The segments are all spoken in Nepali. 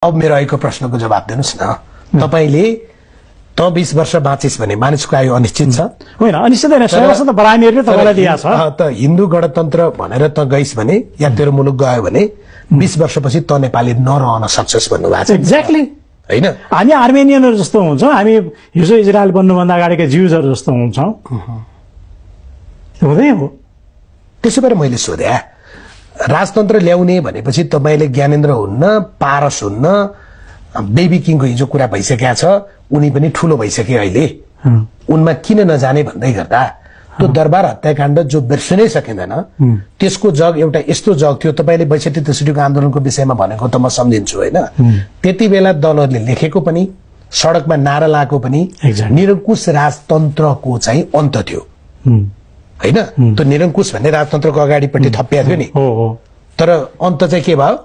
अब मेरो अहिलेको प्रश्नको जवाब दिनुस् न। तपाईले त 20 वर्ष बाँचिस् भने मानिसको आयु अनिश्चित छ? होइन, अनिश्चित होइन। 100 वर्ष त बरामीहरूले तपाईलाई दिया छ। त हिन्दू गणतन्त्र भनेर त गइस् भने या तेरो मुलुक गयो भने 20 वर्षपछि त नेपाली नरहन सक्छस् भन्नु भएको छ। एक्ज्याक्टली हैन? हामी आर्मेनियनहरु जस्तो हुन्छौं, हामी हिजो इजरायल बन्नुभन्दा अगाडिका ज्युजहरु जस्तो हुन्छौं। हुँदै हो। त्यसो भएर मैले सोधे राजतन्त्र ल्याउने भनेपछि तपाईले ज्ञानेन्द्र हुन्न, पारस हुन्न, बेबी किङको हिजो कुरा भइसकेको छ, उनी पनि ठूलो भइसके अहिले। उनमा किन नजाने भन्दै गर्दा त्यो दरबार हत्याकाण्ड जो बिर्सनै सकिँदैन, त्यसको जग एउटा यस्तो जग थियो। तपाईले ६२-६३ को आन्दोलनको विषयमा भनेको त म सम्झिन्छु हैन। त्यति बेला दलहरुले लेखेको पनि, सडकमा नारा लगाएको पनि निरंकुश राजतन्त्रको चाहिँ अन्त थियो हैन। त्यो निरंकुश भन्ने राजतन्त्रको अगाडिपट्टि थपिएको थियो नि। तर अन्त चाहिँ के भयो?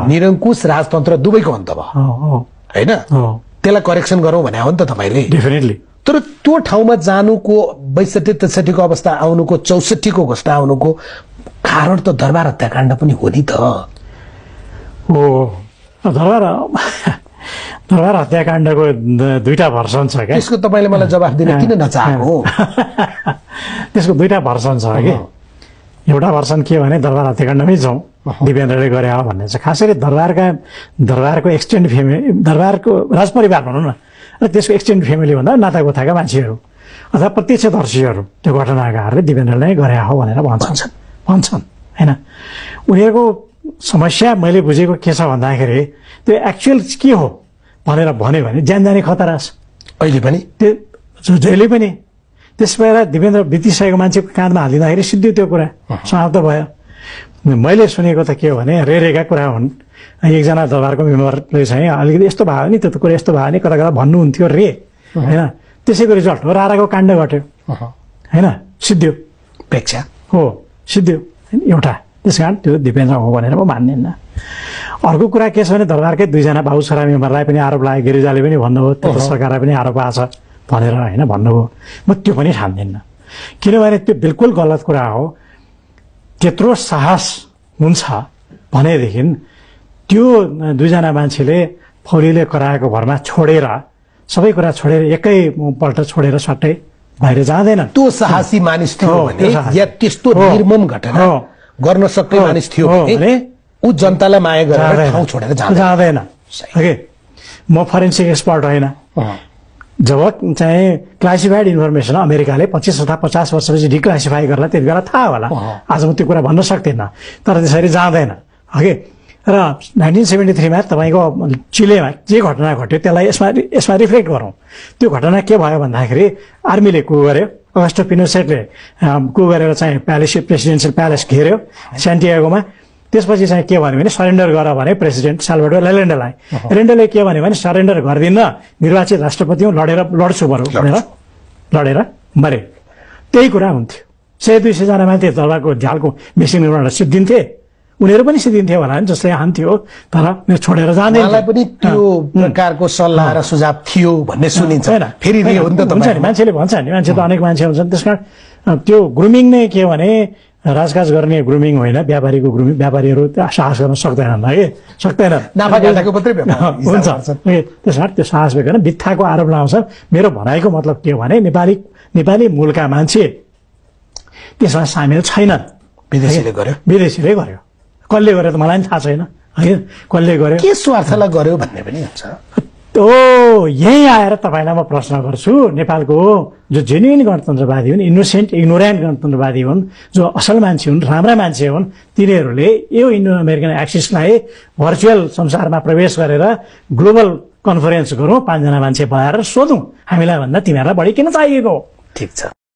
निरंकुश राजतन्त्र दुवैको अन्त भयो हैन। त्यसलाई करेक्सन गरौँ भने हो नि त तपाईले। डेफिनेटली। तर त्यो ठाउँमा जानुको ६२-६३ को अवस्था आउनुको, ६४ को घोषणा आउनुको कारण त दरबार हत्याकाण्ड पनि हो नि त। हो, दरबार हत्याकाण्डको दुईटा भर्सन छ क्या। त्यसको तपाईले मलाई जवाफ दिन किन नचाहेको? त्यसको दुईटा भर्सन छ कि। एउटा भर्सन के भने दरबार हत्याकाण्डमै छौं, दिपेन्द्रले गरे हो भन्ने छ। खास गरी दरबारको एक्सटेन्ड फ्यामिली, दरबारको राजपरिवार भनौँ न, र त्यसको एक्सटेन्ड फ्यामिली भन्दा नातागोताका मान्छेहरू अथवा प्रत्यक्षदर्शीहरू त्यो घटनाकाहरूले दिपेन्द्रले गरे हो भनेर भन्छन् हैन। उनीहरूको समस्या मैले बुझेको के छ भन्दाखेरि त्यो एक्चुअल के हो भनेर भन्यो भने ज्यान जाने खतरा छ अहिले पनि। त्यो जहिले पनि त्यसबेला दिपेन्द्र बितिसकेको मान्छेको काँधमा हालिदिँदाखेरि सिद्धि त्यो कुरा समाप्त भयो। मैले सुनेको त के हो भने रेरेका कुरा हुन्। एकजना दरबारको मेम्बरले चाहिँ अलिकति यस्तो भयो नि, त्यो कुरा यस्तो भयो नि, कता कता भन्नुहुन्थ्यो रे हैन। त्यसैको रिजल्ट हो राराको काण्ड घट्यो हैन, सिद्धियो पेक्षा हो, सिद्धियो एउटा। त्यस कारण त्यो दिपेन्द्र हो भनेर म मान्दिनँ। अर्को कुरा के छ भने दरबारकै दुईजना बाबु छोरा मेम्बरलाई पनि आरोप लाग्यो, गिरिजाले पनि भन्नुभयो, त्यो सरकारलाई पनि आरोप आएको छ भनेर हैन भन्नुभयो। म त्यो पनि ठान्दिनँ, किनभने त्यो बिल्कुल गलत कुरा हो। त्यत्रो साहस हुन्छ भनेदेखि त्यो दुईजना मान्छेले फौलीले कराएको भरमा छोडेर, सबै कुरा छोडेर एकैपल्ट छोडेर सट्टै बाहिर जाँदैन। त्यो साहसी मानिस थियो भने या त्यस्तो निर्मम घटना गर्न सक्ने मानिस थियो भने उ जनतालाई माया गरेर ठाउँ छोडेर जाँदैन। म फोरेन्सिक एक्सपर्ट होइन। जब चाहिँ क्लासिफाइड इन्फर्मेसन अमेरिकाले 25 अथवा 50 वर्षपछि डिक्लासिफाई गर्ला त्यति बेला थाहा होला। आज म त्यो कुरा भन्न सक्दिनँ, तर त्यसरी जाँदैन हगे। र 1973 मा तपाईको चिलेमा जे घटना घट्यो त्यसलाई यसमा रिफ्लेक्ट गरौँ। त्यो घटना के भयो भन्दाखेरि आर्मीले कु गर्यो, अगस्टो पिनोसेटले कु गरेर चाहिँ प्रेसिडेन्सियल प्यालेस घेर्यो स्यान्टियागोमा। त्यसपछि चाहिँ के भन्यो भने सरेन्डर गर भने प्रेसिडेन्ट साल्भाडोर अलेन्डेलाई। अलेन्डेले के भन्यो भने सरेन्डर गर्दिन, निर्वाचित राष्ट्रपति हुँ, लड्छु बरु भनेर लडेर मरे। त्यही कुरा हुन्थ्यो। 100-200 जना मान्छे दरबारको झ्यालको मेसिन निर्माण सिद्धिन्थे, उनीहरू पनि सिद्धिन्थ्यो होला नि, जसले हान्थ्यो, तर छोडेर जाँदैन। मलाई पनि त्यो प्रकारको सल्लाह र सुझाव थियो भन्ने सुनिन्छ। फेरि हो नि त मान्छेले भन्छ नि, मान्छे त अनेक मान्छे हुन्छन्। त्यसकारण त्यो ग्रुमिङ नै के भने राजकाज गर्ने ग्रुमिङ होइन, व्यापारीको ग्रुमिङ। व्यापारीहरू साहस गर्न सक्दैनन् है, सक्दैनन्। नाफा घाटाको मात्रै हुन्छ। त्यस कारण त्यो साहस बेगर बित्थाको आरोप लगाउँछ। मेरो भनाइको मतलब के हो भने नेपाली मूलका मान्छे त्यसमा सामेल छैनन्। विदेशीले गर्यो। कसले गर्यो त मलाई पनि थाहा छैन है, कसले गर्यो, के स्वार्थलाई गर्यो भन्ने पनि हुन्छ। यही आएर तपाईँलाई म प्रश्न गर्छु, नेपालको जो जेन्युइन गणतन्त्रवादी हुन्, इनोसेन्ट इग्नोरेन्ट गणतन्त्रवादी हुन्, जो असल मान्छे हुन्, राम्रा मान्छे हुन्, तिनीहरूले यो इन्डो अमेरिकन एक्सिसलाई भर्चुअल संसारमा प्रवेश गरेर ग्लोबल कन्फरेन्स गरौँ, 5 जना मान्छे बोलाएर सोधौँ हामीलाई भन्दा तिमीहरूलाई बढी किन चाहिएको। ठिक छ।